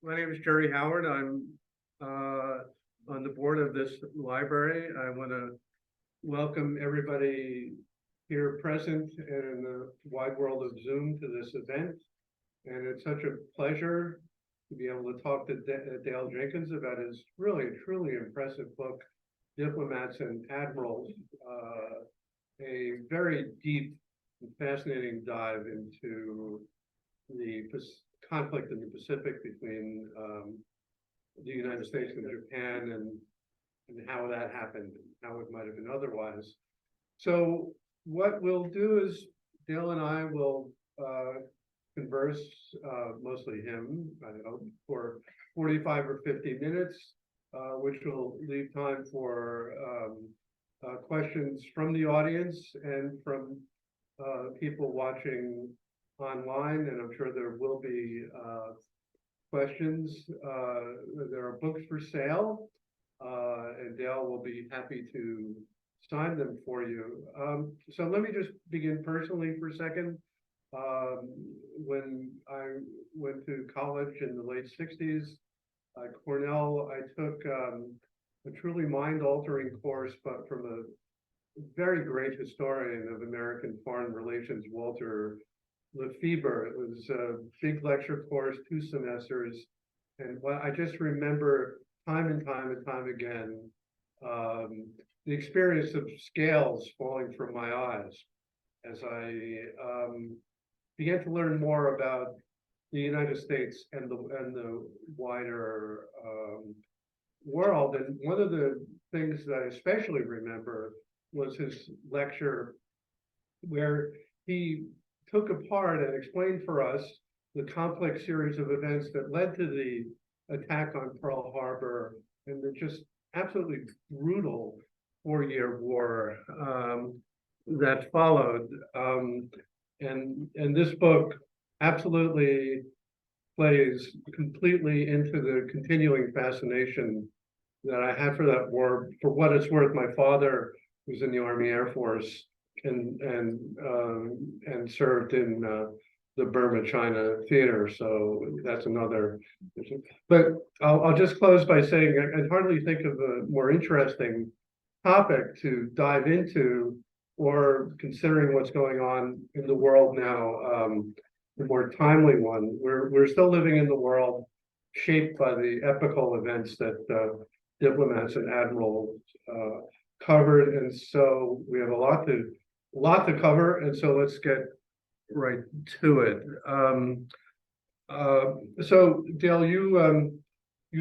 My name is Gerald Howard. I'm on the board of this library. I want to welcome everybody here present and in the wide world of Zoom to this event. And it's such a pleasure to be able to talk to Dale Jenkins about his really, truly impressive book, Diplomats and Admirals, a very deep and fascinating dive into the conflict in the Pacific between the United States and Japan, and how that happened, and how it might have been otherwise. So what we'll do is Dale and I will converse, mostly him, I hope, for 45 or 50 minutes, which will leave time for questions from the audience and from people watching online, and I'm sure there will be questions. There are books for sale, and Dale will be happy to sign them for you. So let me just begin personally for a second. When I went to college in the late 60s, at Cornell, I took a truly mind-altering course, but from a very great historian of American foreign relations, Walter Lefebvre. It was a big lecture course, 2 semesters, and what I just remember time and time again, the experience of scales falling from my eyes as I began to learn more about the United States and the wider world. And one of the things that I especially remember was his lecture, where he took apart and explained for us the complex series of events that led to the attack on Pearl Harbor and the just absolutely brutal 4-year war that followed. And this book absolutely plays completely into the continuing fascination that I had for that war. For what it's worth, my father was in the Army Air Force and served in the Burma China theater, so that's another issue. But I'll just close by saying I hardly think of a more interesting topic to dive into, or considering what's going on in the world now, the more timely one. We're still living in the world shaped by the epical events that Diplomats and Admirals covered, and so we have a lot to cover, and so let's get right to it. So Dale, you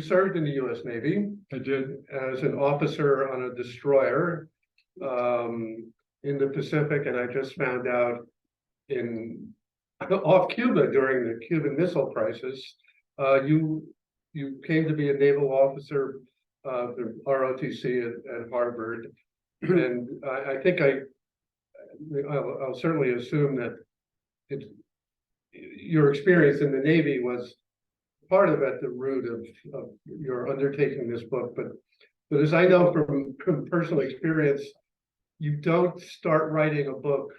served in the U.S. Navy. I did. As an officer on a destroyer in the Pacific, and I just found out off Cuba during the Cuban Missile Crisis, you came to be a naval officer, the ROTC at Harvard, and I think I'll certainly assume that your experience in the Navy was part of at the root of your undertaking this book. But as I know from personal experience, you don't start writing a book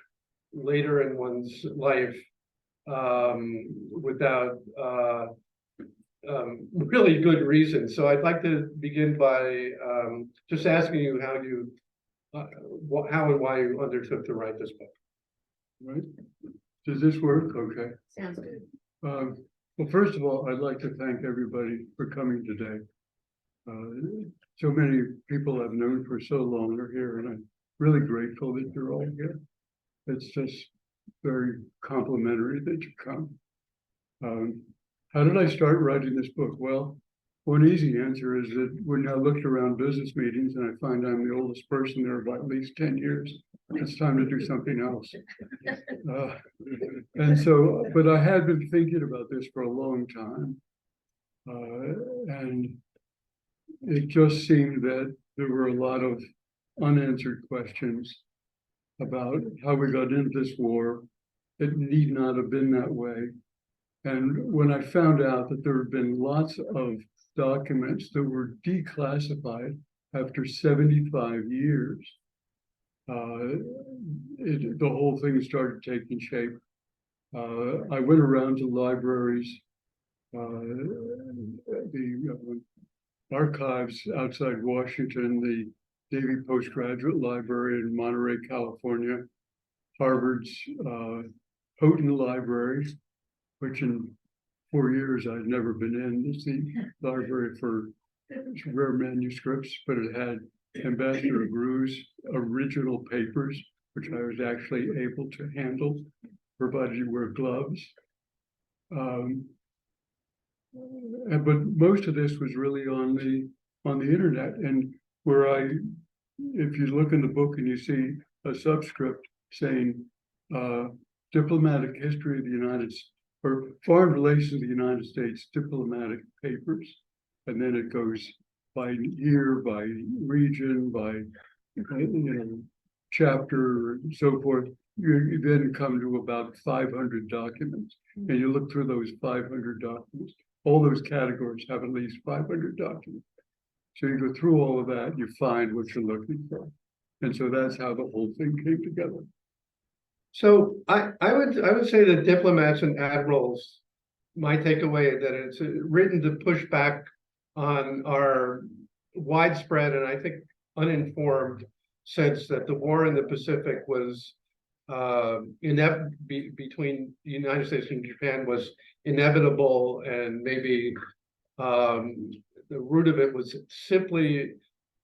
later in one's life without really good reason. So I'd like to begin by just asking you how and why you undertook to write this book. Right. Does this work? Okay. Sounds good. Well, first of all, I'd like to thank everybody for coming today. So many people I've known for so long are here, and I'm really grateful that you're all here. It's just very complimentary that you come. How did I start writing this book? Well, one easy answer is that when I looked around business meetings and I find I'm the oldest person there by at least 10 years, it's time to do something else. And so, but I had been thinking about this for a long time. And it just seemed that there were a lot of unanswered questions about how we got into this war. It need not have been that way. And when I found out that there had been lots of documents that were declassified after 75 years, the whole thing started taking shape. I went around to libraries the archives outside Washington, the Davy Postgraduate Library in Monterey, California, Harvard's Houghton Library, which in 4 years I'd never been in. It's the library for rare manuscripts, but it had Ambassador Gru's original papers, which I was actually able to handle, provided you wear gloves. But most of this was really on the internet, and if you look in the book and you see a subscript saying diplomatic history of the United States or foreign relations of the United States diplomatic papers, and then it goes by year, by region, by chapter, and so forth. You then come to about 500 documents, and you look through those 500 documents. All those categories have at least 500 documents. So you go through all of that, you find what you're looking for. And so that's how the whole thing came together. So I would say that Diplomats and Admirals, my takeaway that it's written to push back on our widespread and I think uninformed sense that the war in the Pacific was between the United States and Japan was inevitable, and maybe the root of it was simply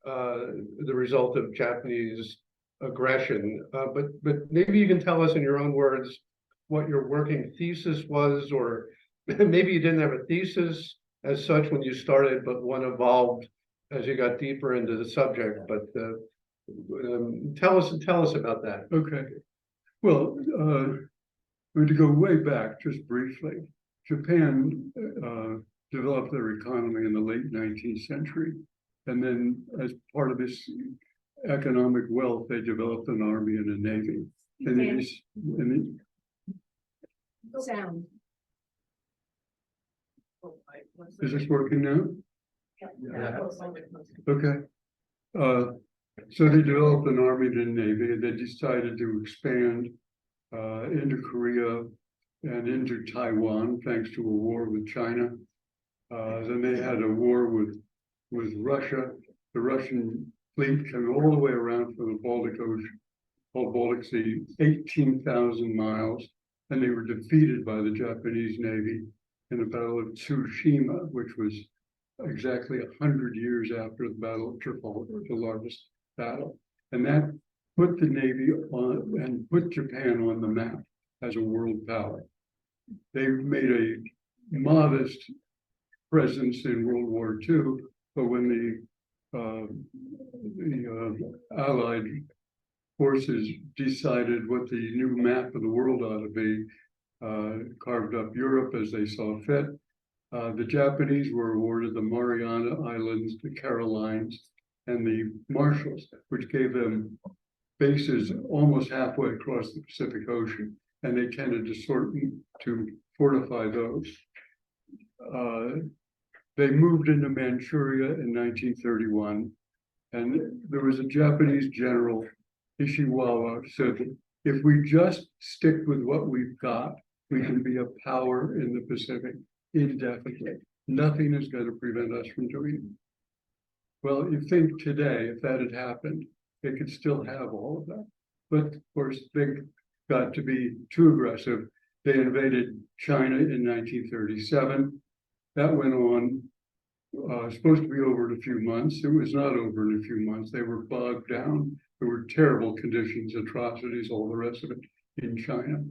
the result of Japanese aggression. But maybe you can tell us in your own words what your working thesis was, or maybe you didn't have a thesis as such when you started, but one evolved as you got deeper into the subject. But tell us about that. Okay. Well, to go way back just briefly, Japan developed their economy in the late 19th century. And then as part of this economic wealth, they developed an army and a navy. Sound. Is this working now? Yeah. Okay. So they developed an army and a navy, and they decided to expand into Korea and into Taiwan, thanks to a war with China. Then they had a war with Russia. The Russian fleet came all the way around from the Baltic Ocean, Baltic Sea, 18,000 miles, and they were defeated by the Japanese Navy in the Battle of Tsushima, which was exactly 100 years after the Battle of Trafalgar, the largest battle. And that put the Navy on and put Japan on the map as a world power. They made a modest presence in World War II, but when the Allied forces decided what the new map of the world ought to be, carved up Europe as they saw fit. The Japanese were awarded the Mariana Islands, the Carolines, and the Marshalls, which gave them bases almost halfway across the Pacific Ocean, and they tended to fortify those. They moved into Manchuria in 1931, and there was a Japanese general, Ishiwawa, said that if we just stick with what we've got, we can be a power in the Pacific indefinitely. Nothing is going to prevent us from doing it. Well, you think today, if that had happened, they could still have all of that. But of course, they got to be too aggressive. They invaded China in 1937. That went on, supposed to be over in a few months. It was not over in a few months. They were bogged down. There were terrible conditions, atrocities, all the rest of it in China.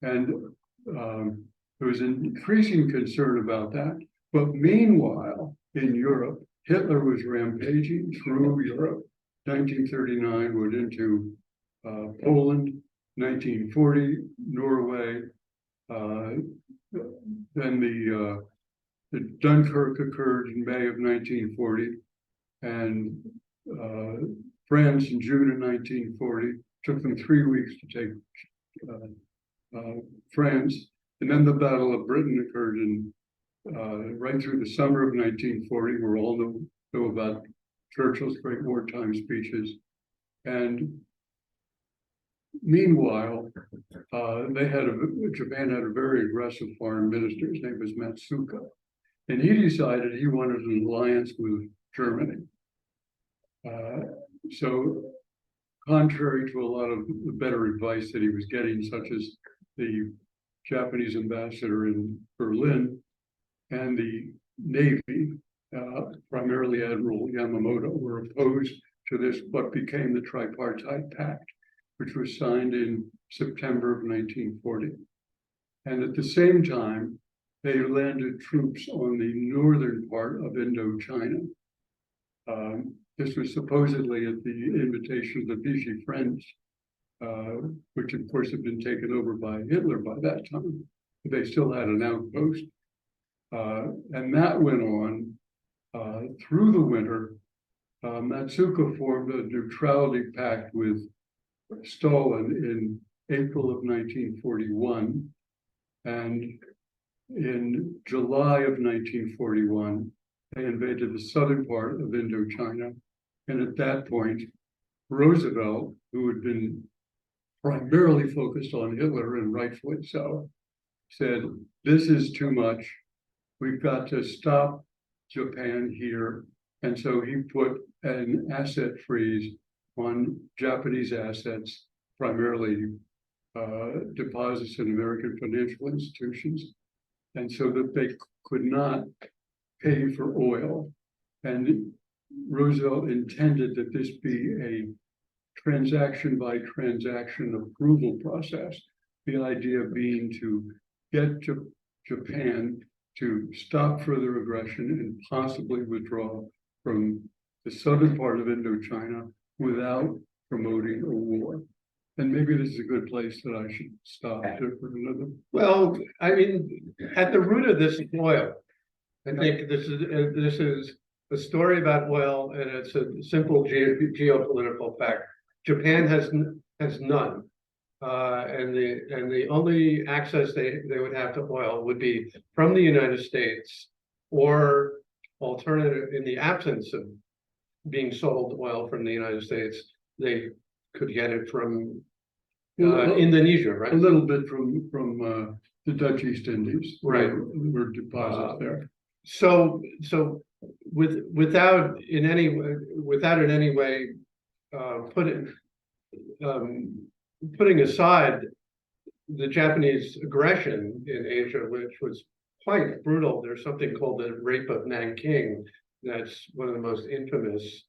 And there was an increasing concern about that. But meanwhile, in Europe, Hitler was rampaging through Europe. 1939 went into Poland, 1940, Norway. Then the Dunkirk occurred in May of 1940, and France in June of 1940. Took them 3 weeks to take France, and then the Battle of Britain occurred in right through the summer of 1940. We all know about Churchill's great wartime speeches, and Meanwhile, Japan had a very aggressive foreign minister. His name was Matsuka, and he decided he wanted an alliance with Germany. So, contrary to a lot of the better advice that he was getting, such as the Japanese ambassador in Berlin and the Navy, primarily Admiral Yamamoto, were opposed to this, what became the Tripartite Pact, which was signed in September of 1940. And at the same time, they landed troops on the northern part of Indochina. This was supposedly at the invitation of the Vichy Friends, which of course had been taken over by Hitler by that time. But they still had an outpost. And that went on through the winter. Matsuka formed a neutrality pact with Stalin in April of 1941. And in July of 1941, they invaded the southern part of Indochina. And at that point, Roosevelt, who had been primarily focused on Hitler, and rightfully so, said, this is too much. We've got to stop Japan here. And so he put an asset freeze on Japanese assets, primarily deposits in American financial institutions, and so that they could not pay for oil. And Roosevelt intended that this be a transaction by transaction approval process. The idea being to get Japan to stop further aggression and possibly withdraw from the southern part of Indochina without promoting a war. And maybe this is a good place that I should stop for another. Well, I mean, at the root of this is oil. I think this is a story about oil, and it's a simple geopolitical fact. Japan has none, and the only access they would have to oil would be from the United States, or alternative, in the absence of being sold oil from the United States, they could get it from Indonesia, right? A little bit from the Dutch East Indies, right? Were deposits there. So without in any way putting aside the Japanese aggression in Asia, which was quite brutal. There's something called the Rape of Nanking. That's one of the most infamous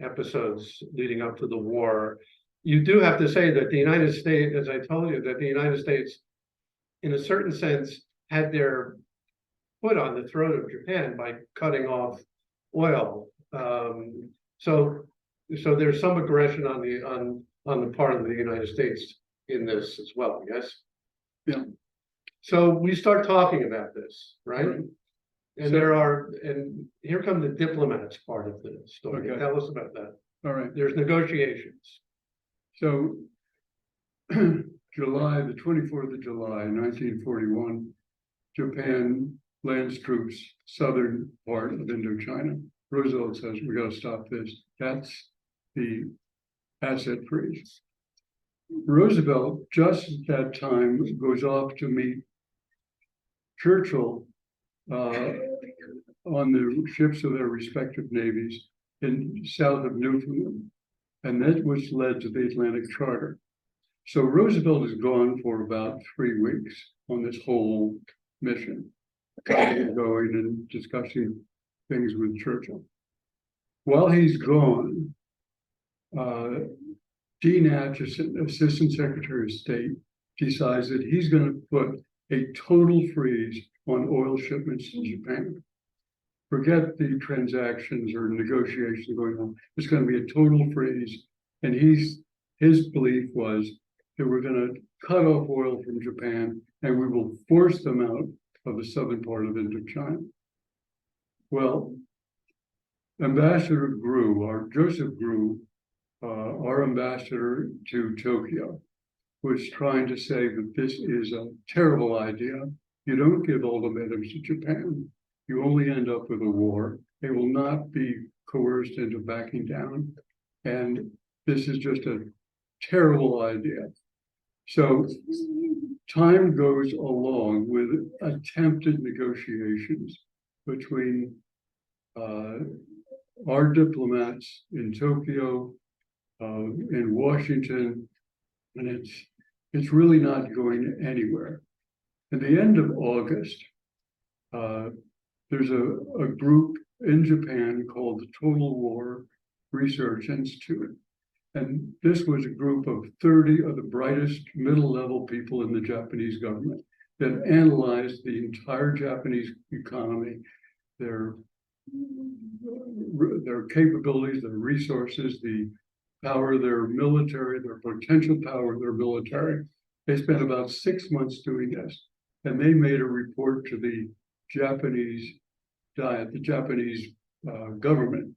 episodes leading up to the war. You do have to say that the United States, as I told you, that the United States, in a certain sense, had their foot on the throat of Japan by cutting off oil. So there's some aggression on the part of the United States in this as well. Yes. Yeah. So we start talking about this, right? And and here come the diplomats part of the story. Okay. Tell us about that. All right. There's negotiations. So the 24th of July, 1941, Japan lands troops southern part of Indochina. Roosevelt says, we got to stop this. That's the asset freeze. Roosevelt, just at that time, goes off to meet Churchill on the ships of their respective navies in south of Newfoundland. And that which led to the Atlantic Charter. So Roosevelt is gone for about 3 weeks on this whole mission, going and discussing things with Churchill. While he's gone, Dean Acheson, Assistant Secretary of State, decides that he's going to put a total freeze on oil shipments to Japan. Forget the transactions or negotiations going on. It's going to be a total freeze. And his belief was that we're going to cut off oil from Japan and we will force them out of the southern part of Indochina. Well, Ambassador Grew, Joseph Grew, our ambassador to Tokyo, was trying to say that this is a terrible idea. You don't give ultimatums to Japan. You only end up with a war. They will not be coerced into backing down. And this is just a terrible idea. So time goes along with attempted negotiations between our diplomats in Tokyo, in Washington, and it's really not going anywhere. At the end of August, there's a group in Japan called the Total War Research Institute. And this was a group of 30 of the brightest middle-level people in the Japanese government that analyzed the entire Japanese economy, their capabilities, their resources, the power of their military, their potential power of their military. They spent about 6 months doing this, and they made a report to the Japanese Diet, the Japanese government,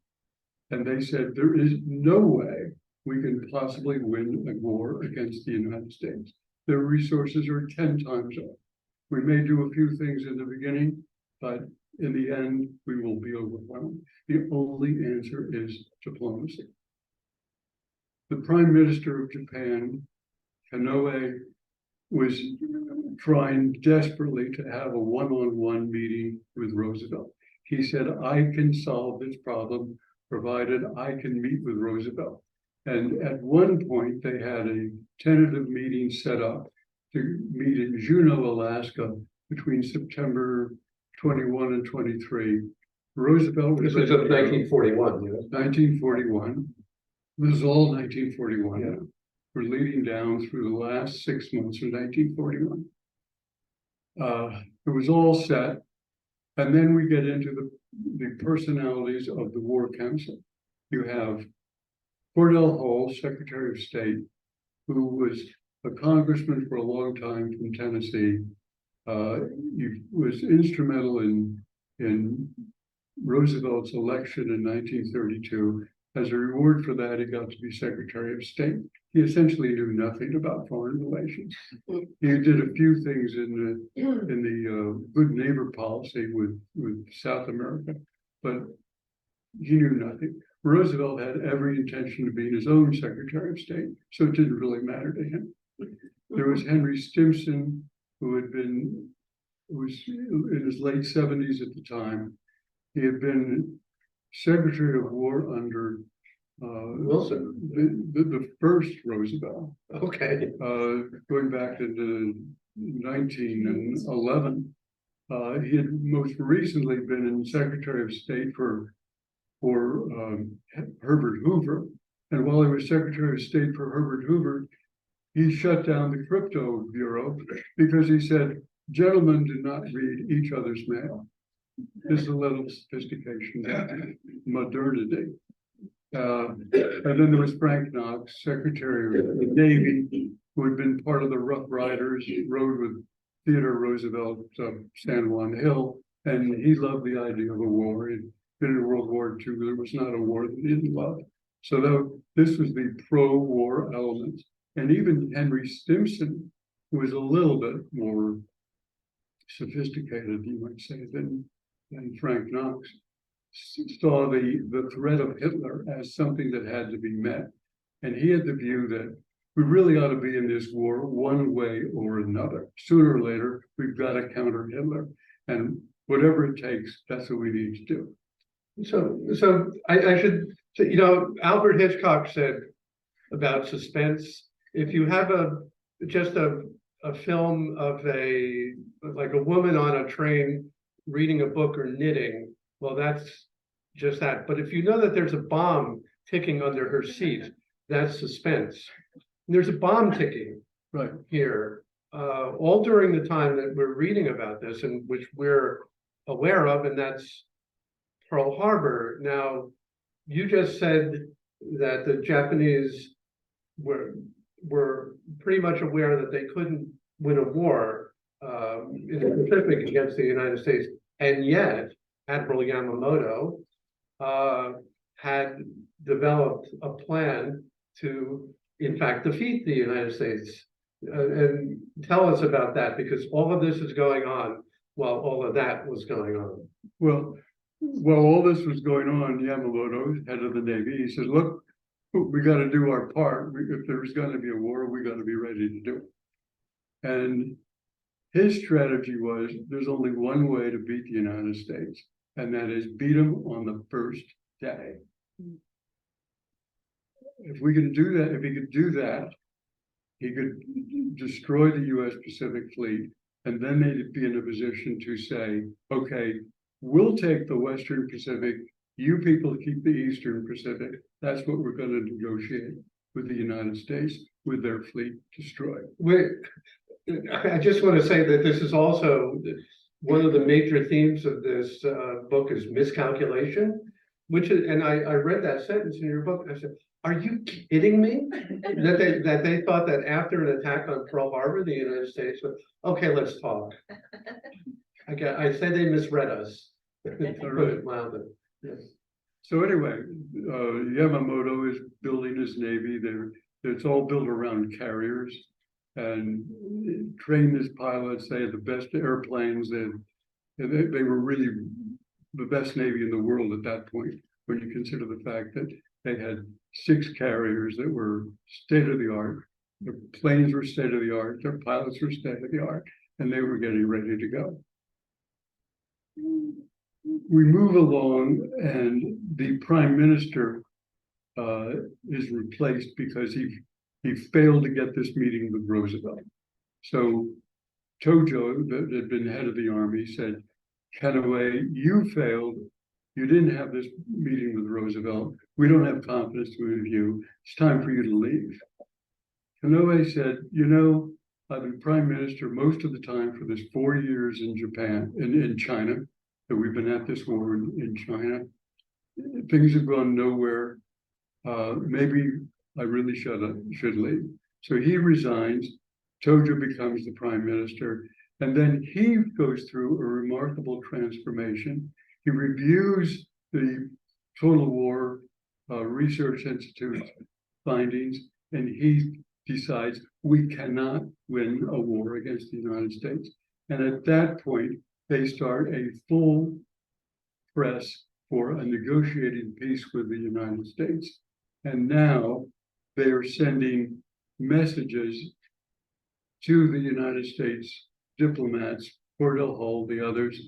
and they said there is no way we can possibly win a war against the United States. Their resources are 10 times up. We may do a few things in the beginning, but in the end, we will be overwhelmed. The only answer is diplomacy. The Prime Minister of Japan, Konoe, was trying desperately to have a one-on-one meeting with Roosevelt. He said, I can solve this problem provided I can meet with Roosevelt. And at one point, they had a tentative meeting set up to meet in Juneau, Alaska, between September 21 and 23. Roosevelt was— This is of 1941, yes. 1941. This is all 1941. Yeah. We're leading down through the last 6 months of 1941. It was all set. And then we get into the personalities of the War Council. You have Cordell Hull, Secretary of State, who was a congressman for a long time from Tennessee. He was instrumental in Roosevelt's election in 1932. As a reward for that, he got to be Secretary of State. He essentially knew nothing about foreign relations. He did a few things in the good neighbor policy with South America, but he knew nothing. Roosevelt had every intention of being his own Secretary of State, so it didn't really matter to him. There was Henry Stimson, who was in his late 70s at the time. He had been Secretary of War under Wilson. the first Roosevelt, Okay. going back into 1911. He had most recently been in Secretary of State for Herbert Hoover. And while he was Secretary of State for Herbert Hoover, he shut down the Crypto Bureau because he said, gentlemen do not read each other's mail. This is a little sophistication, modernity. And then there was Frank Knox, Secretary of the Navy, who had been part of the Rough Riders, rode with Theodore Roosevelt up San Juan Hill, and he loved the idea of a war. He'd been in World War II. There was not a war that he didn't love. So this was the pro-war element. And even Henry Stimson, who was a little bit more sophisticated, you might say, than Frank Knox, saw the threat of Hitler as something that had to be met. And he had the view that we really ought to be in this war one way or another. Sooner or later, we've got to counter Hitler. And whatever it takes, that's what we need to do. So I should say, Albert Hitchcock said about suspense, if you have just a film of like a woman on a train reading a book or knitting, well, that's just that. But if you know that there's a bomb ticking under her seat, that's suspense. And there's a bomb ticking right here, all during the time that we're reading about this, and which we're aware of, and that's Pearl Harbor. Now, you just said that the Japanese were pretty much aware that they couldn't win a war in the Pacific against the United States, and yet Admiral Yamamoto had developed a plan to, in fact, defeat the United States. And tell us about that, because all of this is going on while all of that was going on. Well, while all this was going on, Yamamoto, head of the Navy, he said, look, we got to do our part. If there's going to be a war, we got to be ready to do it. And his strategy was there's only one way to beat the United States, and that is beat them on the first day. If we can do that, if he could do that, he could destroy the US Pacific Fleet, and then they'd be in a position to say, okay, we'll take the Western Pacific, you people keep the Eastern Pacific. That's what we're going to negotiate with the United States with their fleet destroyed. Wait, I just want to say that this is also one of the major themes of this book is miscalculation, which is, and I read that sentence in your book. I said, are you kidding me? that they thought that after an attack on Pearl Harbor, the United States would, okay, let's talk. I say they misread us. To put it mildly. Yes. So anyway, Yamamoto is building his navy. It's all built around carriers and trained his pilots. They had the best airplanes. They were really the best navy in the world at that point, when you consider the fact that they had 6 carriers that were state of the art. Their planes were state of the art. Their pilots were state of the art, and they were getting ready to go. We move along, and the prime minister is replaced because he failed to get this meeting with Roosevelt. So Tojo, that had been head of the army, said, Kenaway, you failed. You didn't have this meeting with Roosevelt. We don't have confidence with you. It's time for you to leave. Kenaway said, you know, I've been prime minister most of the time for this 4 years in Japan, in China, that we've been at this war in China. Things have gone nowhere. Maybe I really should leave. So he resigns. Tojo becomes the prime minister. And then he goes through a remarkable transformation. He reviews the Total War Research Institute's findings, and he decides we cannot win a war against the United States. And at that point, they start a full press for a negotiating peace with the United States. And now they are sending messages to the United States diplomats, Cordell Hull, the others,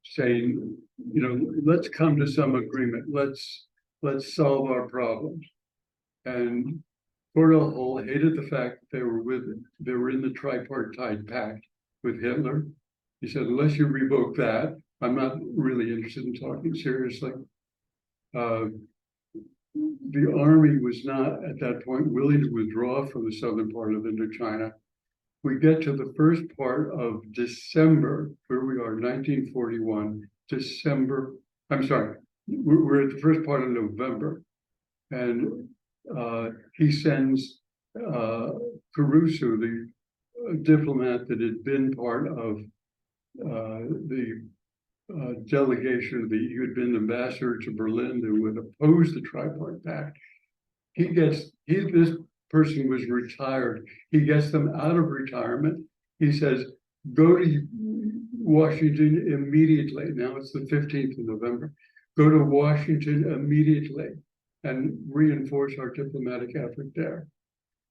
saying, you know, let's come to some agreement. Let's solve our problems. And Cordell Hull hated the fact that they were in the tripartite pact with Hitler. He said, unless you revoke that, I'm not really interested in talking seriously. The army was not at that point willing to withdraw from the southern part of Indochina. We get to the first part of December, where we are, 1941, December, I'm sorry, we're at the first part of November. And he sends Caruso, the diplomat that had been part of the delegation, he had been ambassador to Berlin that would oppose the Tripartite Pact. This person was retired. He gets them out of retirement. He says, go to Washington immediately. Now it's the 15th of November. Go to Washington immediately and reinforce our diplomatic effort there.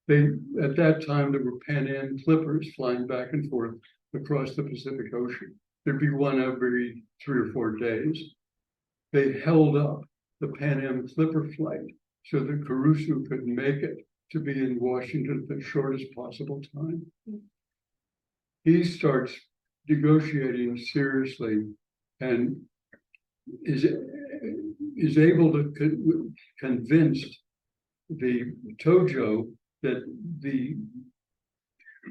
At that time, there were Pan Am clippers flying back and forth across the Pacific Ocean. There'd be one every 3 or 4 days. They held up the Pan Am clipper flight so that Caruso could make it to be in Washington at the shortest possible time. He starts negotiating seriously and is able to convince the Tojo that the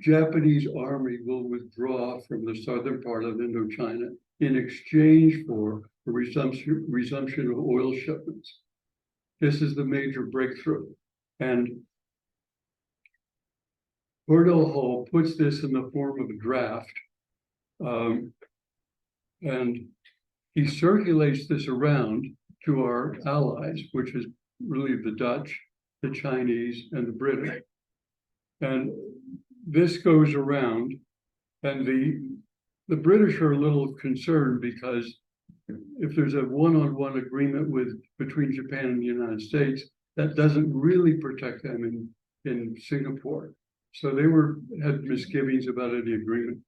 Japanese army will withdraw from the southern part of Indochina in exchange for a resumption of oil shipments. This is the major breakthrough. And Cordell Hull puts this in the form of a draft, and he circulates this around to our allies, which is really the Dutch, the Chinese, and the British. And this goes around, and the British are a little concerned because if there's a one-on-one agreement between Japan and the United States, that doesn't really protect them in Singapore. So they had misgivings about any agreement.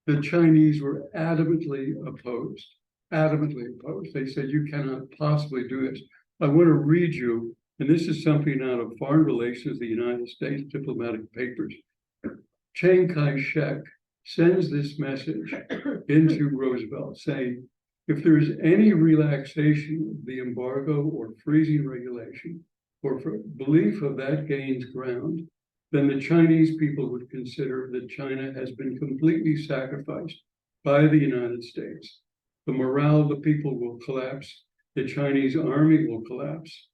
The Chinese were adamantly opposed. They said, you cannot possibly do this. I want to read you, and this is something out of Foreign Relations of the United States Diplomatic Papers. Chiang Kai-shek sends this message into Roosevelt saying, if there is any relaxation of the embargo or freezing regulation, or for belief of that gains ground, then the Chinese people would consider that China has been completely sacrificed by the United States. The morale of the people will collapse, the Chinese army will collapse,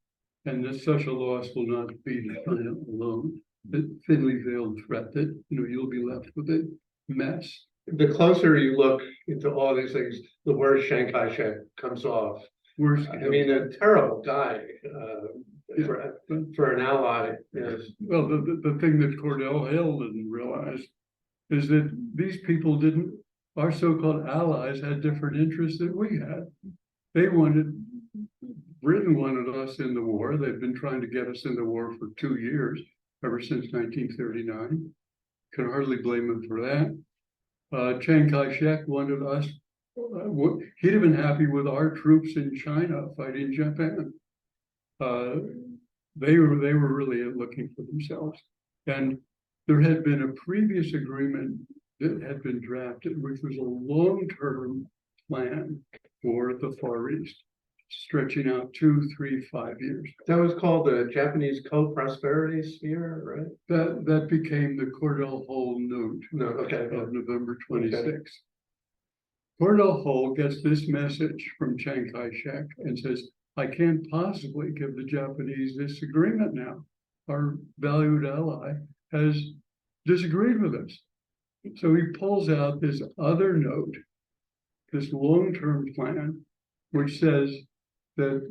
and that such a loss will not be to China alone. The thinly veiled threat that you'll be left with a mess. The closer you look into all these things, the worse Chiang Kai-shek comes off. Worse, I mean, a terrible guy for an ally. Yes. Well, the thing that Cordell Hill didn't realize is that these people our so-called allies had different interests than we had. Britain wanted us in the war. They've been trying to get us in the war for 2 years, ever since 1939. Can hardly blame them for that. Chiang Kai-shek wanted us, he'd have been happy with our troops in China fighting Japan. They were really looking for themselves. And there had been a previous agreement that had been drafted, which was a long-term plan for the Far East, stretching out 2, 3, 5 years. That was called the Japanese Co-Prosperity Sphere, right? That became the Cordell Hull note No, okay. of November 26th. Cordell Hull gets this message from Chiang Kai-shek and says, I can't possibly give the Japanese this agreement now. Our valued ally has disagreed with us. So he pulls out this other note, this long-term plan, which says that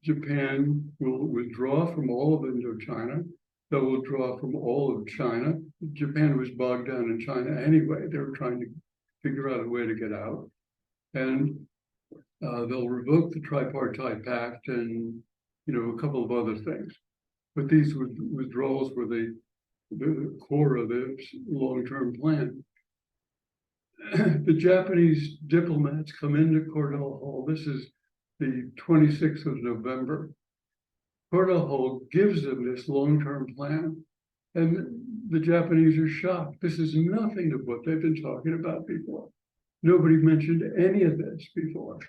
Japan will withdraw from all of Indochina. They'll withdraw from all of China. Japan was bogged down in China anyway. They were trying to figure out a way to get out. And they'll revoke the Tripartite Pact and, a couple of other things. But these withdrawals were the core of this long-term plan. The Japanese diplomats come into Cordell Hull. This is the 26th of November. Cordell Hull gives them this long-term plan, and the Japanese are shocked. This is nothing of what they've been talking about before. Nobody mentioned any of this before.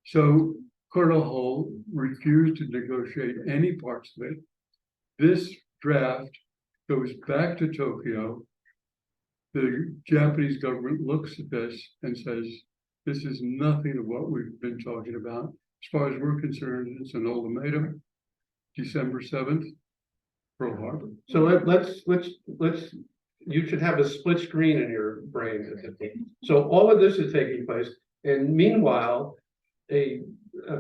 So Cordell Hull refused to negotiate any parts of it. This draft goes back to Tokyo. The Japanese government looks at this and says, this is nothing of what we've been talking about. As far as we're concerned, it's an ultimatum. December 7th, Pearl Harbor. So let's you should have a split screen in your brain. So all of this is taking place, and meanwhile, a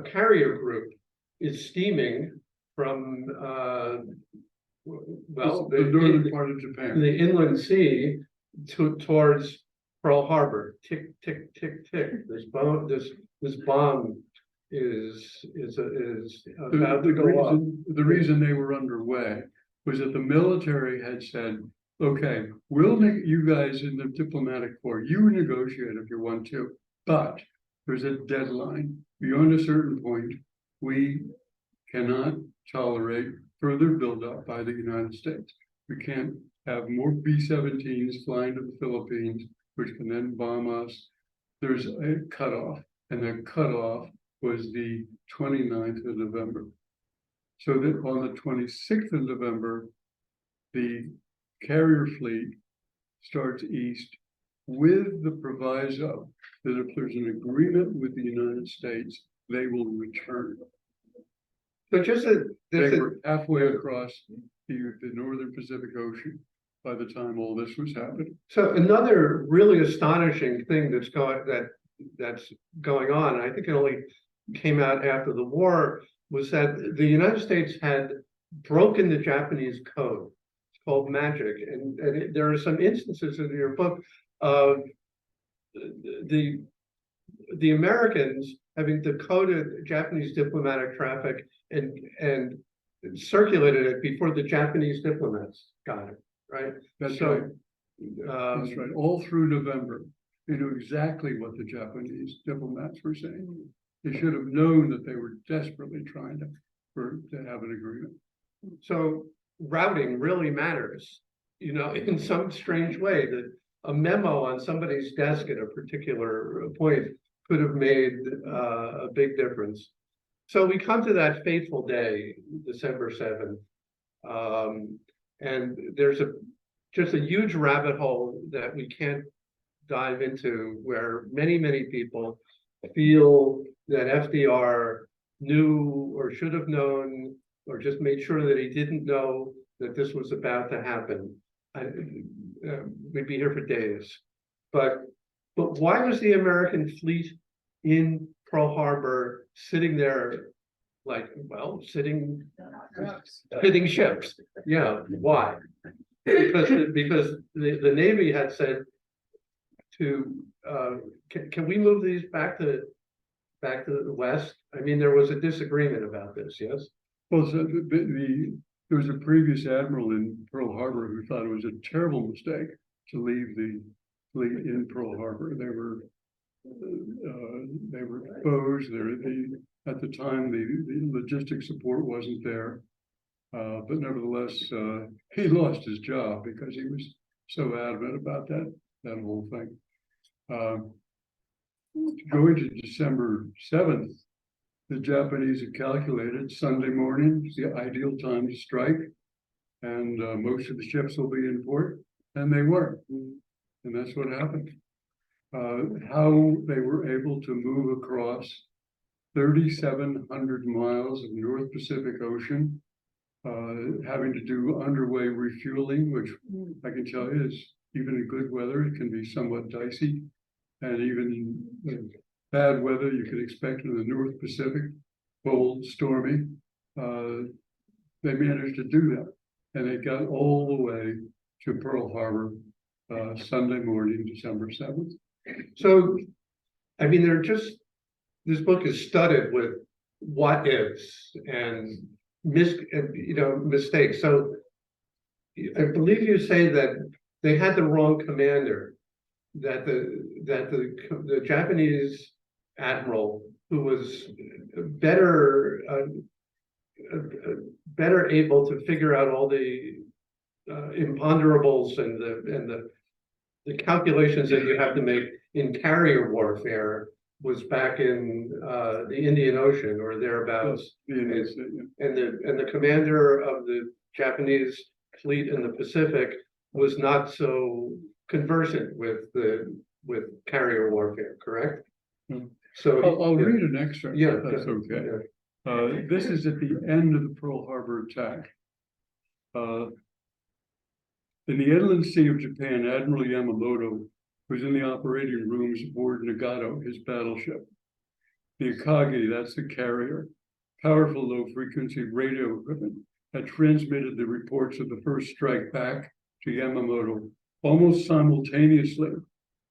carrier group is steaming from the northern part of Japan, the inland sea towards Pearl Harbor. Tick, tick, tick, tick. This bomb is about to go off. The reason they were underway was that the military had said, okay, we'll make you guys in the diplomatic corps, you negotiate if you want to, but there's a deadline. Beyond a certain point, we cannot tolerate further buildup by the United States. We can't have more B-17s flying to the Philippines, which can then bomb us. There's a cutoff, and the cutoff was the 29th of November. So that on the 26th of November, the carrier fleet starts east with the proviso that if there's an agreement with the United States, they will return. So They were halfway across the northern Pacific Ocean by the time all this was happening. So another really astonishing thing that's going on, and I think it only came out after the war, was that the United States had broken the Japanese code. It's called magic, and there are some instances in your book of the Americans having decoded Japanese diplomatic traffic and circulated it before the Japanese diplomats got it, right? That's So, right. That's right. All through November, they knew exactly what the Japanese diplomats were saying. They should have known that they were desperately trying to have an agreement. So routing really matters, you know, in some strange way that a memo on somebody's desk at a particular point could have made a big difference. So we come to that fateful day, December 7th, and there's just a huge rabbit hole that we can't dive into, where many people feel that FDR knew or should have known, or just made sure that he didn't know that this was about to happen. We'd be here for days. But why was the American fleet in Pearl Harbor sitting there, like, well, sitting ships? Yeah, why? Because the Navy had said to can we move these back to the west? I mean, there was a disagreement about this, yes? Well, so there was a previous admiral in Pearl Harbor who thought it was a terrible mistake to leave the fleet in Pearl Harbor. They were exposed. At the time, the logistic support wasn't there, but nevertheless, he lost his job because he was so adamant about that whole thing. Going to December 7th, the Japanese had calculated Sunday morning is the ideal time to strike, and most of the ships will be in port, and they weren't. And that's what happened. How they were able to move across 3,700 miles of North Pacific Ocean, having to do underway refueling, which I can tell you is, even in good weather, it can be somewhat dicey. And even in bad weather, you can expect in the North Pacific, cold, stormy. They managed to do that. And they got all the way to Pearl Harbor Sunday morning, December 7th. So, I mean, this book is studded with what ifs and mistakes. So I believe you say that they had the wrong commander, that the Japanese admiral, who was better able to figure out all the imponderables and the calculations that you have to make in carrier warfare, was back in the Indian Ocean or thereabouts, and the commander of the Japanese fleet in the Pacific was not so conversant with carrier warfare, correct? Hmm. So I'll read an excerpt. Yeah, if that's okay. Yeah. This is at the end of the Pearl Harbor attack. In the inland sea of Japan, Admiral Yamamoto was in the operating rooms aboard Nagato, his battleship. The Akagi, that's the carrier, powerful low-frequency radio equipment, had transmitted the reports of the first strike back to Yamamoto almost simultaneously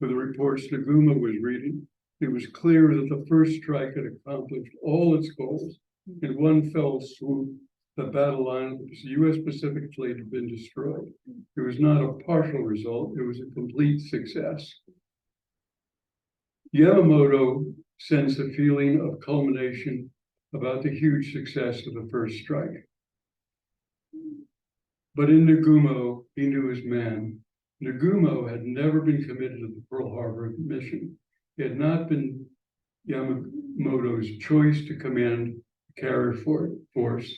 with the reports Nagumo was reading. It was clear that the first strike had accomplished all its goals. In one fell swoop, the battle line of the U.S. Pacific Fleet had been destroyed. It was not a partial result, it was a complete success. Yamamoto sensed a feeling of culmination about the huge success of the first strike. But in Nagumo, he knew his man. Nagumo had never been committed to the Pearl Harbor mission. It had not been Yamamoto's choice to command the carrier force.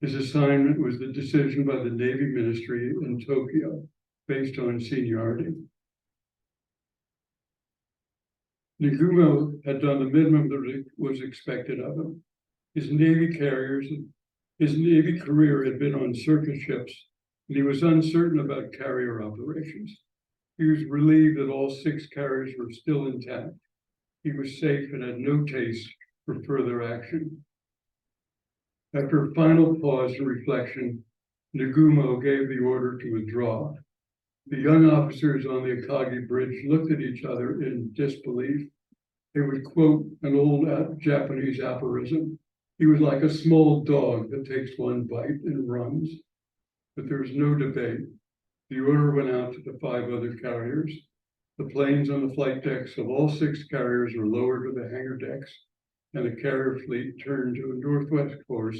His assignment was the decision by the Navy Ministry in Tokyo, based on seniority. Nagumo had done the minimum that was expected of him. His Navy career had been on circus ships, and he was uncertain about carrier operations. He was relieved that all 6 carriers were still intact. He was safe and had no taste for further action. After a final pause and reflection, Nagumo gave the order to withdraw. The young officers on the Akagi Bridge looked at each other in disbelief. They would quote an old Japanese aphorism: "He was like a small dog that takes one bite and runs." But there was no debate. The order went out to the 5 other carriers. The planes on the flight decks of all 6 carriers were lowered to the hangar decks, and the carrier fleet turned to a northwest course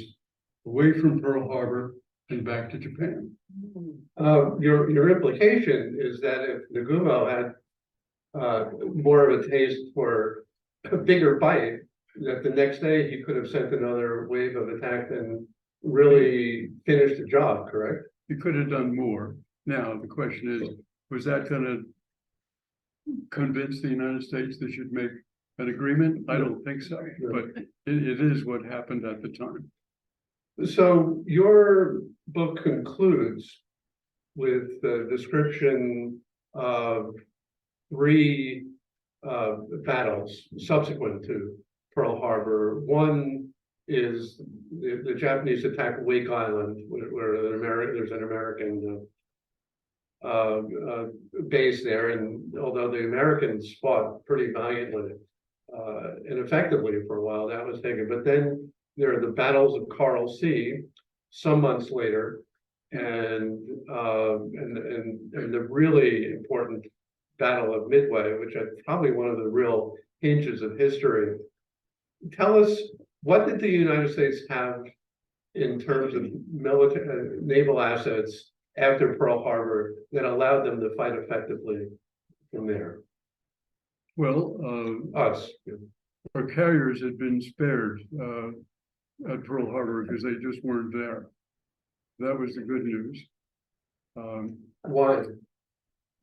away from Pearl Harbor and back to Japan. Your implication is that if Nagumo had more of a taste for a bigger bite, that the next day he could have sent another wave of attack and really finished the job, correct? You could have done more. Now, the question is, was that going to convince the United States they should make an agreement? I don't think so, but it is what happened at the time. So your book concludes with the description of 3 battles subsequent to Pearl Harbor. One is the Japanese attack Wake Island, where there's an American base there, and although the Americans fought pretty valiantly and effectively for a while, that was taken. But then there are the battles of Coral Sea some months later, and the really important Battle of Midway, which is probably one of the real hinges of history. Tell us, what did the United States have in terms of military naval assets after Pearl Harbor that allowed them to fight effectively from there? Well, Us. our carriers had been spared at Pearl Harbor because they just weren't there. That was the good news. Why?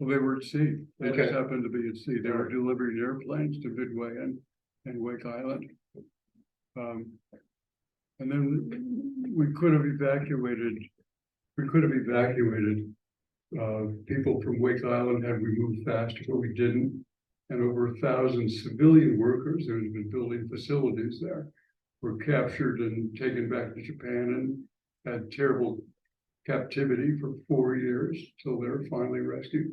Well, they were at sea. They Okay. just happened to be at sea. They were delivering airplanes to Midway and Wake Island. And then we could have evacuated people from Wake Island had we moved faster, but we didn't. And over 1,000 civilian workers that had been building facilities there were captured and taken back to Japan and had terrible captivity for 4 years till they were finally rescued.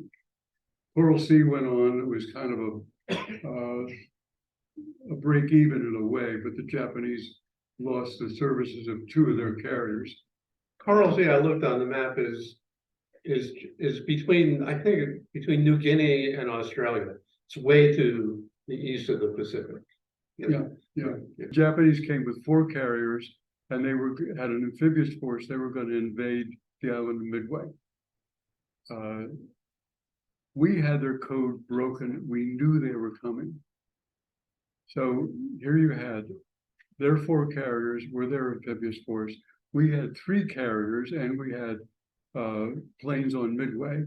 Coral Sea went on. It was kind of a break even in a way, but the Japanese lost the services of 2 of their carriers. Coral Sea, I looked on the map, is between, I think, between New Guinea and Australia. It's way to the east of the Pacific. Yeah. The Japanese came with 4 carriers, and they had an amphibious force. They were going to invade the island of Midway. We had their code broken. We knew they were coming. So here you had their 4 carriers were their amphibious force. We had 3 carriers, and we had planes on Midway.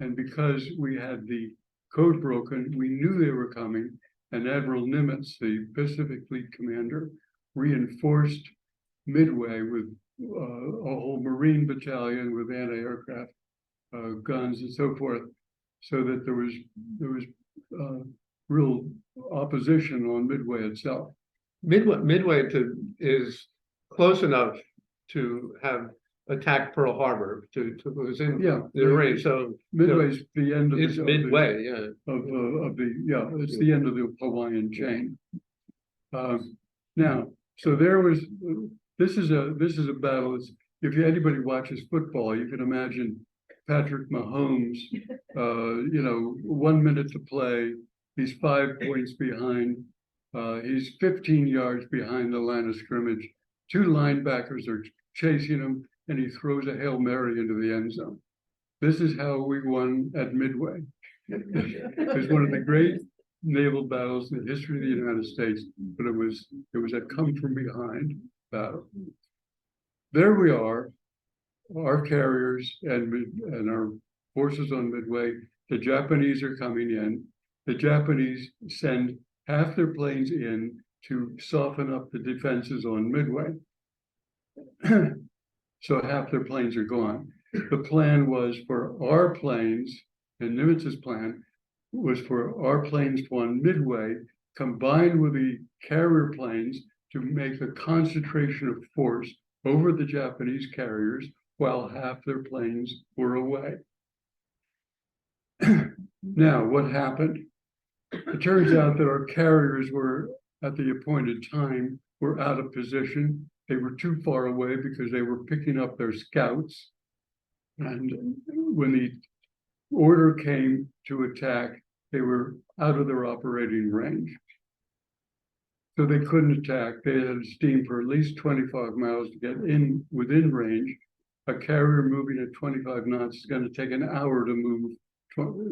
And because we had the code broken, we knew they were coming. And Admiral Nimitz, the Pacific Fleet commander, reinforced Midway with a whole Marine battalion with anti-aircraft guns and so forth, so that there was real opposition on Midway itself. Midway is close enough to have attacked Pearl Harbor to it was in the range. So Midway's the end of it's Midway, it's the end of the Hawaiian chain. Now, so this is a battle. If anybody watches football, you can imagine Patrick Mahomes, 1 minute to play. He's 5 points behind. He's 15 yards behind the line of scrimmage. 2 linebackers are chasing him, and he throws a Hail Mary into the end zone. This is how we won at Midway. It was one of the great naval battles in the history of the United States, but it was a come from behind battle. There we are, our carriers and our forces on Midway. The Japanese are coming in. The Japanese send half their planes in to soften up the defenses on Midway. So half their planes are gone. The plan was for our planes, and Nimitz's plan was for our planes on Midway combined with the carrier planes to make a concentration of force over the Japanese carriers while half their planes were away. Now, what happened? It turns out that our carriers were, at the appointed time, were out of position. They were too far away because they were picking up their scouts. And when the order came to attack, they were out of their operating range. So they couldn't attack. They had to steam for at least 25 miles to get in within range. A carrier moving at 25 knots is going to take an hour to move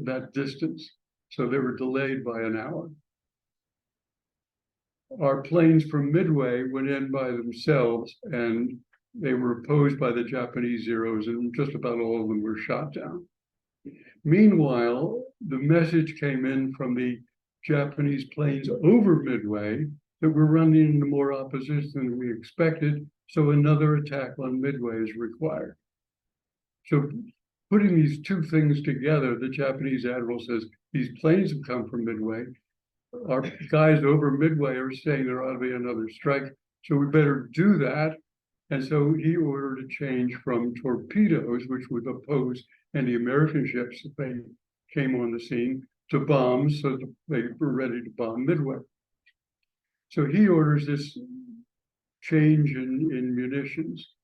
that distance. So they were delayed by an hour. Our planes from Midway went in by themselves, and they were opposed by the Japanese Zeros, and just about all of them were shot down. Meanwhile, the message came in from the Japanese planes over Midway that we're running into more opposition than we expected, so another attack on Midway is required. So putting these two things together, the Japanese admiral says, these planes have come from Midway. Our guys over Midway are saying there ought to be another strike, so we better do that. And so he ordered a change from torpedoes, which would oppose any American ships if they came on the scene, to bombs, so that they were ready to bomb Midway. So he orders this change in munitions.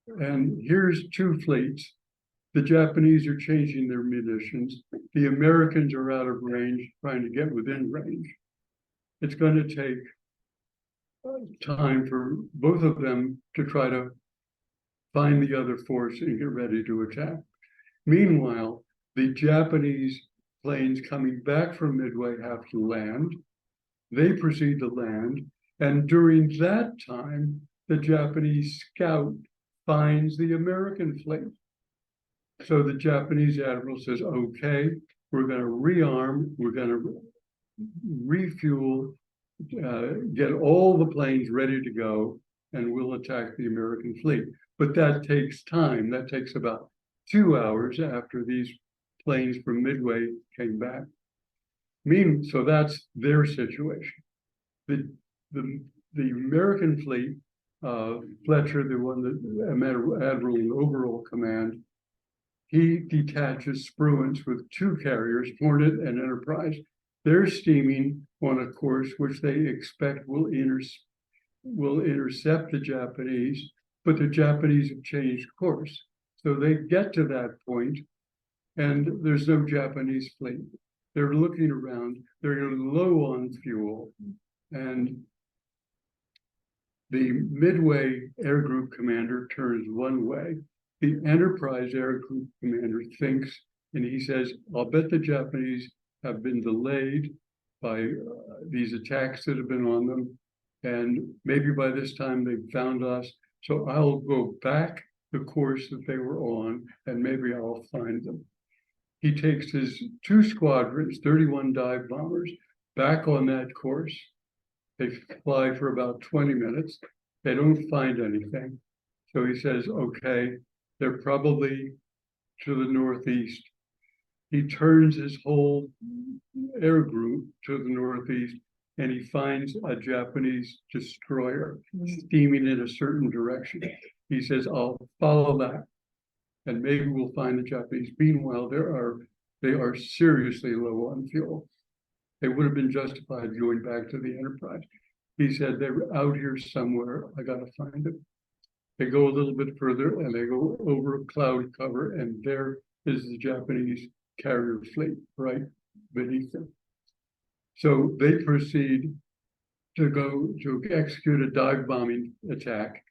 And here's two fleets. The Japanese are changing their munitions. The Americans are out of range, trying to get within range. It's going to take time for both of them to try to find the other force and get ready to attack. Meanwhile, the Japanese planes coming back from Midway have to land. They proceed to land, and during that time, the Japanese scout finds the American fleet. So the Japanese admiral says, okay, we're going to rearm, we're going to refuel, get all the planes ready to go, and we'll attack the American fleet. But that takes time. That takes about 2 hours after these planes from Midway came back. So that's their situation. The American fleet, Fletcher, the one that admiral in overall command, he detaches Spruance with two carriers, Hornet and Enterprise. They're steaming on a course which they expect will intercept the Japanese, but the Japanese have changed course. So they get to that point, and there's no Japanese fleet. They're looking around, they're low on fuel, and the Midway Air Group commander turns one way. The Enterprise Air Group commander thinks, and he says, I'll bet the Japanese have been delayed by these attacks that have been on them, and maybe by this time they've found us, so I'll go back the course that they were on, and maybe I'll find them. He takes his 2 squadrons, 31 dive bombers, back on that course. They fly for about 20 minutes. They don't find anything. So he says, okay, they're probably to the northeast. He turns his whole air group to the northeast, and he finds a Japanese destroyer steaming in a certain direction. He says, I'll follow that, and maybe we'll find the Japanese. Meanwhile, they are seriously low on fuel. They would have been justified going back to the Enterprise. He said, they were out here somewhere. I got to find them. They go a little bit further, and they go over a cloud cover, and there is the Japanese carrier fleet right beneath them. So they proceed to go to execute a dive bombing attack.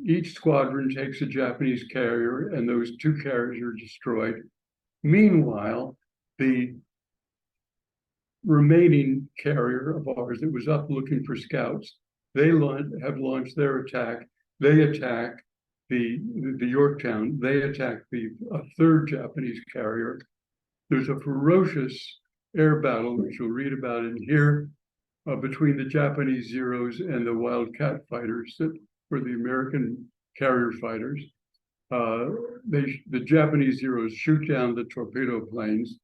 Each squadron takes a Japanese carrier, and those 2 carriers are destroyed. Meanwhile, the remaining carrier of ours that was up looking for scouts, they have launched their attack. They attack the Yorktown. They attack a 3rd Japanese carrier. There's a ferocious air battle, which you'll read about in here, between the Japanese Zeros and the Wildcat fighters that were the American carrier fighters. The Japanese Zeros shoot down the torpedo planes,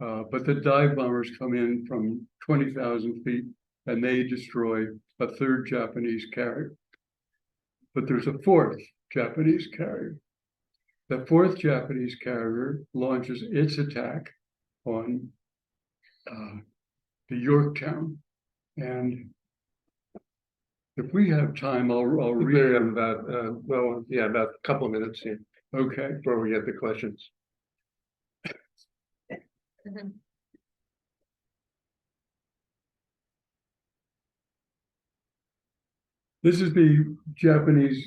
but the dive bombers come in from 20,000 feet, and they destroy a 3rd Japanese carrier. But there's a 4th Japanese carrier. The 4th Japanese carrier launches its attack on the Yorktown. And if we have time, I'll read about about a couple of minutes here. Okay, before we get the questions. this is the Japanese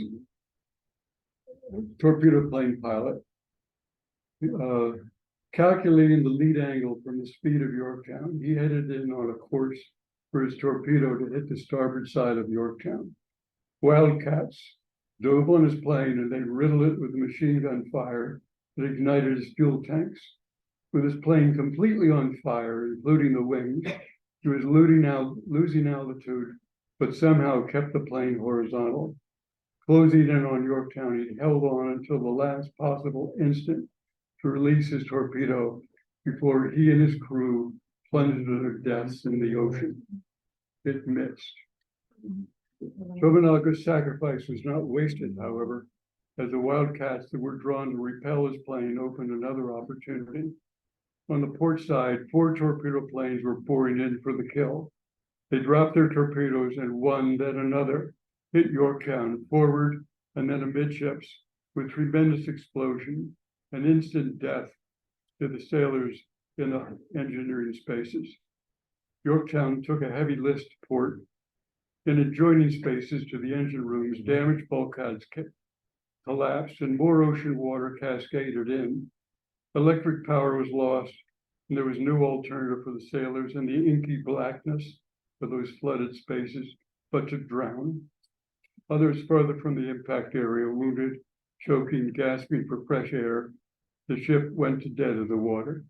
torpedo plane pilot. Calculating the lead angle from the speed of Yorktown, he headed in on a course for his torpedo to hit the starboard side of Yorktown. Wildcats dove on his plane and they riddled it with machine gun fire that ignited his fuel tanks. With his plane completely on fire, including the wings, he was losing altitude, but somehow kept the plane horizontal. Closing in on Yorktown, he held on until the last possible instant to release his torpedo before he and his crew plunged to their deaths in the ocean. It missed. Tominaga's sacrifice was not wasted, however, as the wildcats that were drawn to repel his plane opened another opportunity. On the port side, 4 torpedo planes were pouring in for the kill. They dropped their torpedoes and one, then another, hit Yorktown forward and then amidships with tremendous explosion and instant death to the sailors in the engineering spaces. Yorktown took a heavy list to port. In adjoining spaces to the engine rooms, damaged bulkheads collapsed and more ocean water cascaded in. Electric power was lost, and there was no alternative for the sailors in the inky blackness of those flooded spaces, but to drown. Others further from the impact area, wounded, choking, gasping for fresh air. The ship went to dead of the water.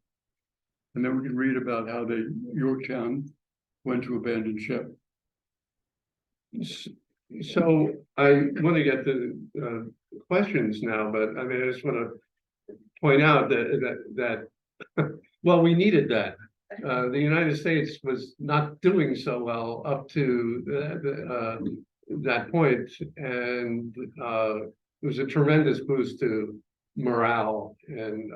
And then we can read about how Yorktown went to abandon ship. So I want to get the questions now, but I mean, I just want to point out that well, we needed that. The United States was not doing so well up to that point, and it was a tremendous boost to morale and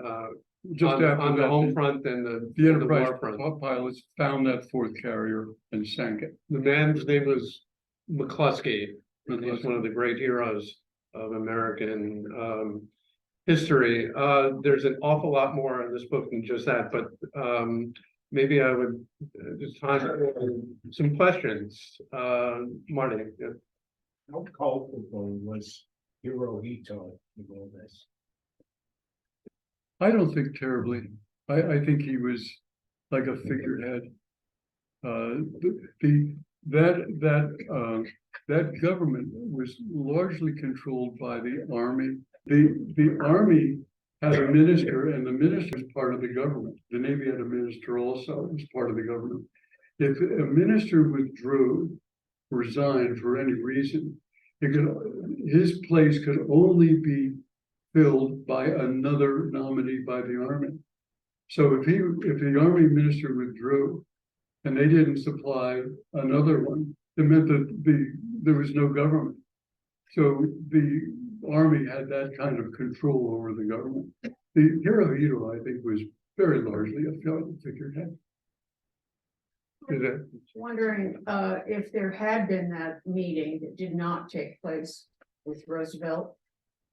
Just on after the home front and the the Enterprise war front. pilots found that 4th carrier and sank it. The man's name was McCluskey, and he's one of the great heroes of American history. There's an awful lot more in this book than just that, but maybe I would just time for some questions. Marty. Yeah. How culpable was Hirohito in all this? I don't think terribly. I think he was like a figurehead. That government was largely controlled by the army. The army had a minister, and the minister was part of the government. The Navy had a minister also, as part of the government. If a minister withdrew, resigned for any reason, his place could only be filled by another nominee by the army. So if the army minister withdrew and they didn't supply another one, it meant that there was no government. So the army had that kind of control over the government. The Hirohito, I think, was very largely a figurehead. Wondering if there had been that meeting that did not take place with Roosevelt,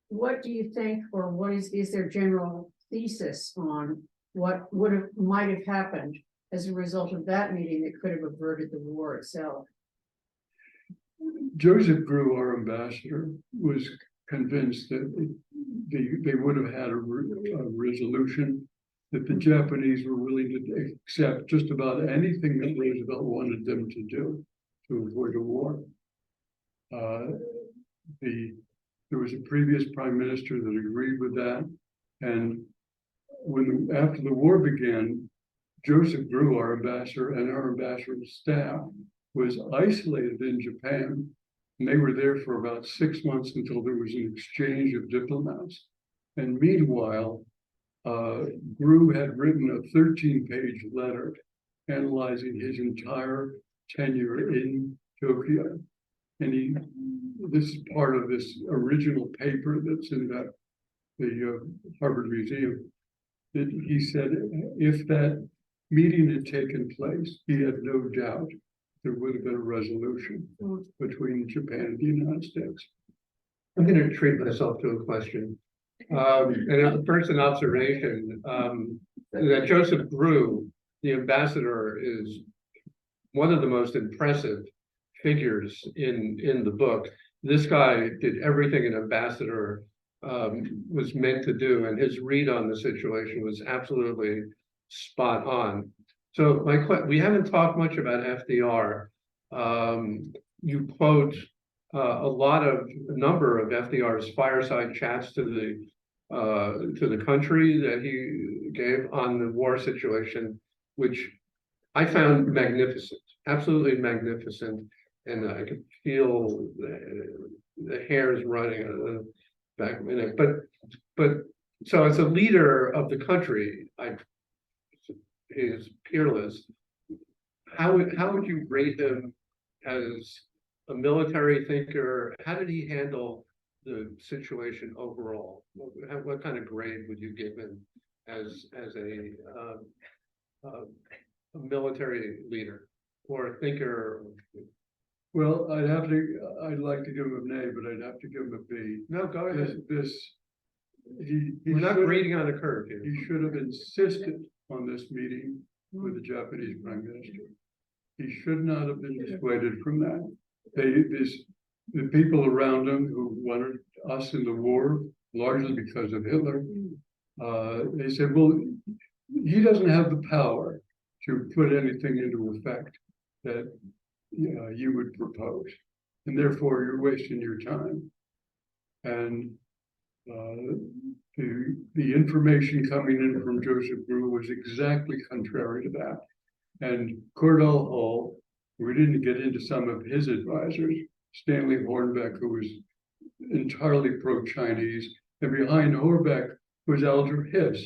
what do you think, or what is their general thesis on what might have happened as a result of that meeting that could have averted the war itself? Joseph Grew, our ambassador, was convinced that they would have had a resolution, that the Japanese were willing to accept just about anything that Roosevelt wanted them to do to avoid a war. There was a previous prime minister that agreed with that, and after the war began, Joseph Grew, our ambassador, and our ambassador's staff was isolated in Japan, and they were there for about 6 months until there was an exchange of diplomats. And meanwhile, Grew had written a 13-page letter analyzing his entire tenure in Tokyo. And this is part of this original paper that's in the Harvard Museum. He said if that meeting had taken place, he had no doubt there would have been a resolution between Japan and the United States. I'm going to treat myself to a question. And first an observation, that Joseph Grew, the ambassador, is one of the most impressive figures in the book. This guy did everything an ambassador was meant to do, and his read on the situation was absolutely spot on. So we haven't talked much about FDR. You quote a number of FDR's fireside chats to the country that he gave on the war situation, which I found magnificent, absolutely magnificent, and I could feel the hairs running out of the back of my neck. But so as a leader of the country, he is peerless. How would you rate him as a military thinker? How did he handle the situation overall? What kind of grade would you give him as a military leader or a thinker? Well, I'd like to give him an A, but I'd have to give him a B. No, go ahead. We're not grading on a curve here. He should have insisted on this meeting with the Japanese Prime Minister. He should not have been dissuaded from that. The people around him who wanted us in the war, largely because of Hitler, they said, well, he doesn't have the power to put anything into effect that you would propose, and therefore you're wasting your time. And the information coming in from Joseph Grew was exactly contrary to that. And Cordell Hull, we didn't get into some of his advisors, Stanley Hornbeck, who was entirely pro-Chinese, and behind Hornbeck was Alger Hiss,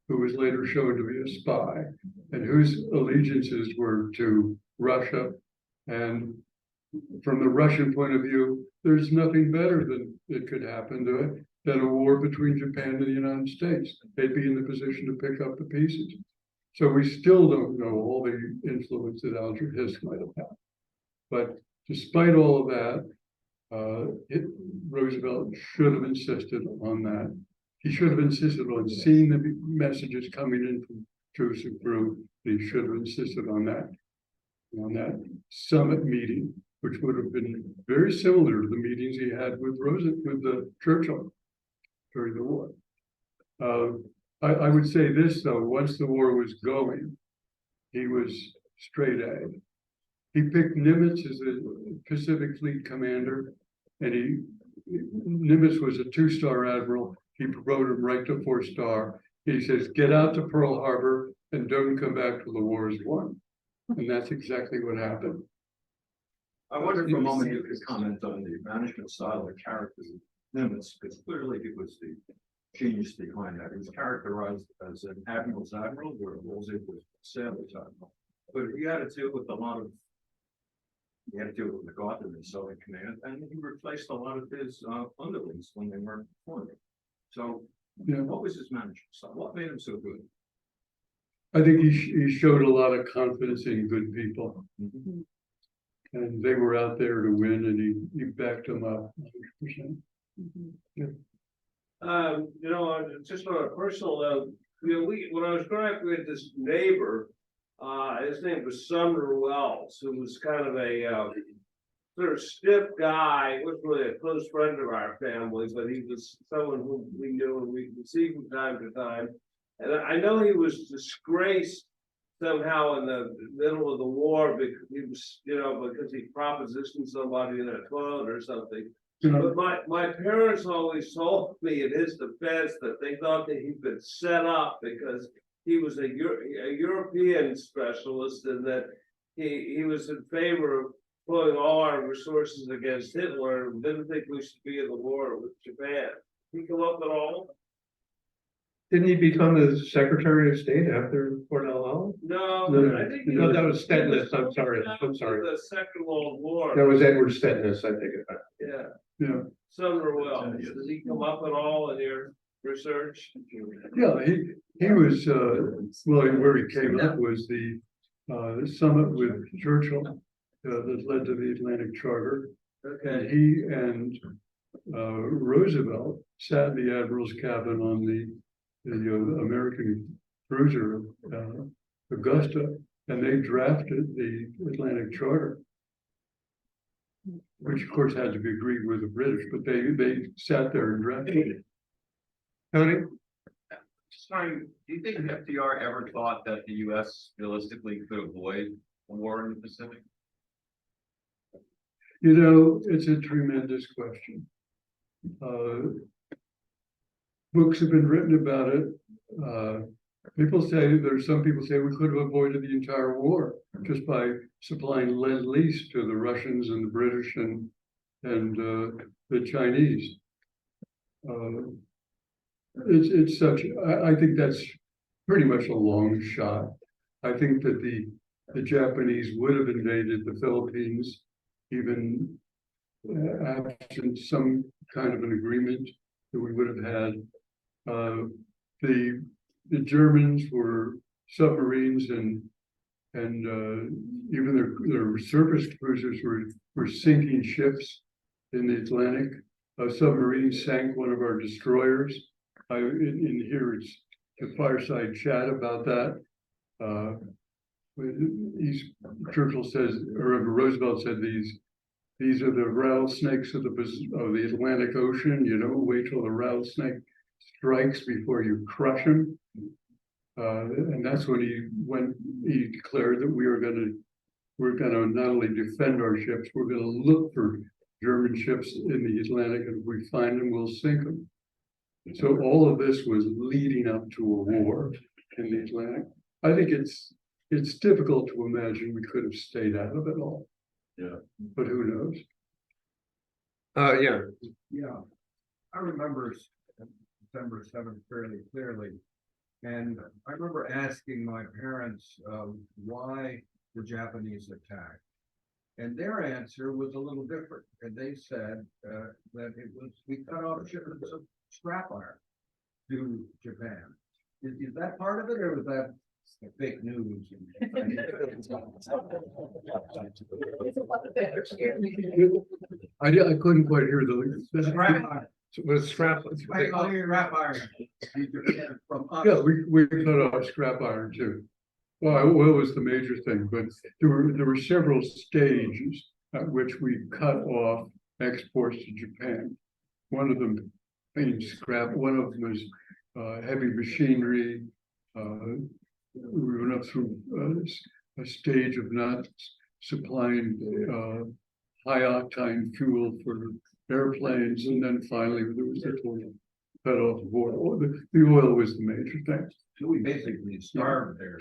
who was later shown to be a spy, and whose allegiances were to Russia. And from the Russian point of view, there's nothing better than it could happen to it than a war between Japan and the United States. They'd be in the position to pick up the pieces. So we still don't know all the influence that Alger Hiss might have had. But despite all of that, Roosevelt should have insisted on that. He should have insisted on seeing the messages coming in from Joseph Grew. He should have insisted on that summit meeting, which would have been very similar to the meetings he had with Churchill during the war. I would say this, though, once the war was going, he was straight A. He picked Nimitz as the Pacific Fleet commander, and Nimitz was a 2-star admiral. He promoted him right to 4-star. He says, get out to Pearl Harbor and don't come back till the war is won. And that's exactly what happened. I wonder for a moment you could comment on the management style or characters of Nimitz, because clearly it was the genius behind that. He was characterized as an admiral's admiral, where Wolsey was sailor's admiral. But he had to deal with MacArthur in Southern Command, and he replaced a lot of his underlings when they weren't performing. So, what was his management style? What made him so good? I think he showed a lot of confidence in good people. Mm-hmm. And they were out there to win, and he backed them up 100%. Just on a personal note, when I was growing up, we had this neighbor, his name was Sumner Wells, who was kind of a sort of stiff guy. He wasn't really a close friend of our family, but he was someone who we knew and we would see from time to time. And I know he was disgraced somehow in the middle of the war because he was, because he propositioned somebody in a toilet or something. But my parents always told me in his defense that they thought that he'd been set up because he was a European specialist, and that he was in favor of pulling all our resources against Hitler and didn't think we should be in the war with Japan. Did he come up at all? Didn't he become the Secretary of State after Cordell Hull? No, I think no, that was Stettness. I'm sorry. The Second World War. That was Edward Stettness, I think. Yeah. Sumner Wells. Does he come up at all in your research? Yeah, he was where he came up was the summit with Churchill that led to the Atlantic Charter. Okay. He and Roosevelt sat in the admiral's cabin on the American cruiser, Augusta, and they drafted the Atlantic Charter, which of course had to be agreed with the British, but they sat there and drafted it. Tony? Sorry, do you think FDR ever thought that the US realistically could avoid a war in the Pacific? You know, it's a tremendous question. Books have been written about it. Some people say we could have avoided the entire war just by supplying Lend-Lease to the Russians and the British and the Chinese. It's such, I think that's pretty much a long shot. I think that the Japanese would have invaded the Philippines even absent some kind of an agreement that we would have had. The Germans were submarines and even their surface cruisers were sinking ships in the Atlantic. A submarine sank one of our destroyers. In here it's a fireside chat about that. Churchill says, or Roosevelt said, these are the rattlesnakes of the Atlantic Ocean. You know, wait till the rattlesnake strikes before you crush him. And that's when he declared that we're going to not only defend our ships, we're going to look for German ships in the Atlantic, and if we find them, we'll sink them. So all of this was leading up to a war in the Atlantic. I think it's difficult to imagine we could have stayed out of it all. Yeah. But who knows? Yeah. Yeah, I remember December 7th fairly clearly. And I remember asking my parents why the Japanese attacked. And their answer was a little different. And they said that it was, we cut off shipments of scrap iron to Japan. Is that part of it, or was that fake news? I couldn't quite hear the Scrap iron. With scrap. Scrap iron. From us. Yeah, we cut off scrap iron too. Well, oil was the major thing, but there were several stages at which we cut off exports to Japan. One of them being scrap, one of them was heavy machinery. We went up through a stage of not supplying high octane fuel for airplanes, and then finally there was the total cut off of oil. The oil was the major thing. So we basically starved their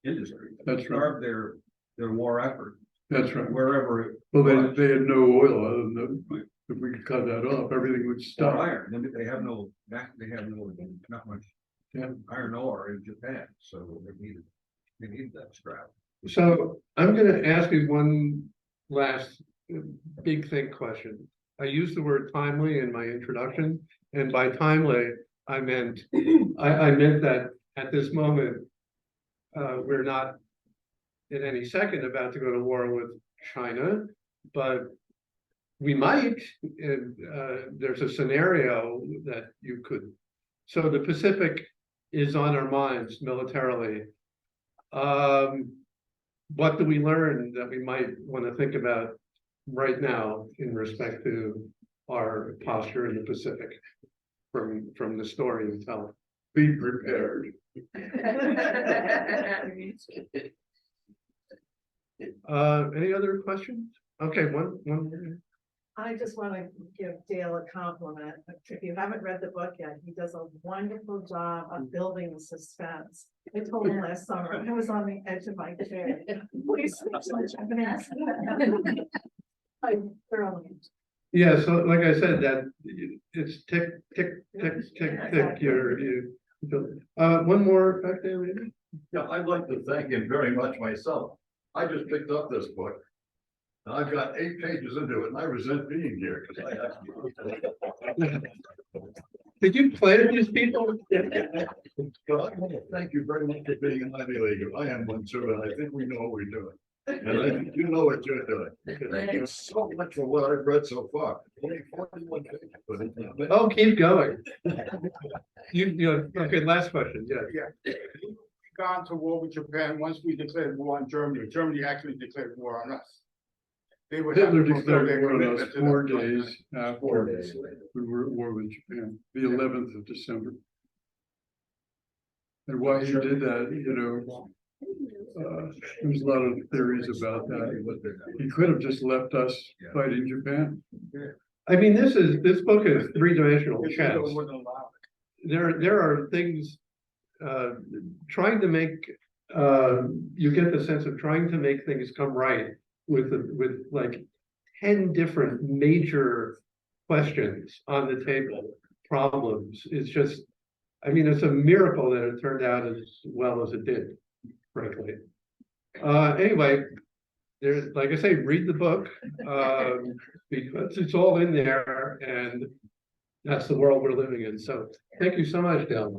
industry. That's right. Starved their war effort. That's right. Wherever it Well, was. they had no oil other than if we could cut that off, everything would Or stop. iron. They have not much Yeah. iron ore in Japan, so they needed that scrap. So I'm going to ask you one last big thing question. I used the word timely in my introduction, and by timely, I meant that at this moment, we're not at any second about to go to war with China, but we might. There's a scenario that you could. So the Pacific is on our minds militarily. What do we learn that we might want to think about right now in respect to our posture in the Pacific from the story you tell? Be prepared. Any other questions? Okay, one. I just want to give Dale a compliment. If you haven't read the book yet, he does a wonderful job of building the suspense. I told him last summer, I was on the edge of my chair. Please switch to Japanese. I thoroughly. Yeah, so like I said, that it's tick, tick, tick, tick, tick. One more back there, maybe? Yeah, I'd like to thank him very much myself. I just picked up this book. And I've got 8 pages into it, and I resent being here because I have. Did you plan these people? But I want to thank you very much for being an Ivy Leaguer. I am one too, and I think we know what we're doing. You know what you're doing. Thank you so much for what I've read so far. Only 41 pages, but it's- Oh, keep going. Okay, last question, yeah. Gone to war with Japan once we declared war on Germany. Germany actually declared war on us. They would have Hitler to fulfill their declared war on us commitment to 4 that. days after we were at war with Japan, the 11th of December. And why he did that, there's a lot of theories about that. He could have just left us fighting Japan. I mean, this book is three-dimensional If chess. Hitler wouldn't allow it. There are things, trying to make, you get the sense of trying to make things come right with like 10 different major questions on the table, problems. It's just, I mean, it's a miracle that it turned out as well as it did, frankly. Anyway, there's, like I say, read the book, because it's all in there, and that's the world we're living in. So thank you so much, Dale.